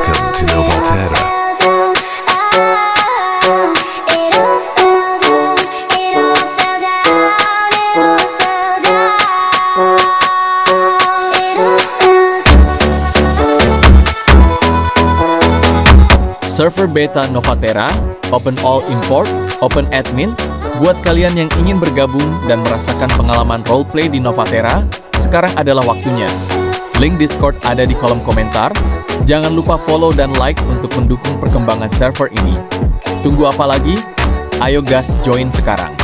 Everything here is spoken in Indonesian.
Welcome to Novatera. Server beta Novatera, open all import, open admin. Buat kalian yang ingin bergabung dan merasakan pengalaman roleplay di Novatera, sekarang adalah waktunya. Link Discord ada di kolom komentar. Jangan lupa follow dan like untuk mendukung perkembangan server ini. Tunggu apa lagi? Ayo gas join sekarang.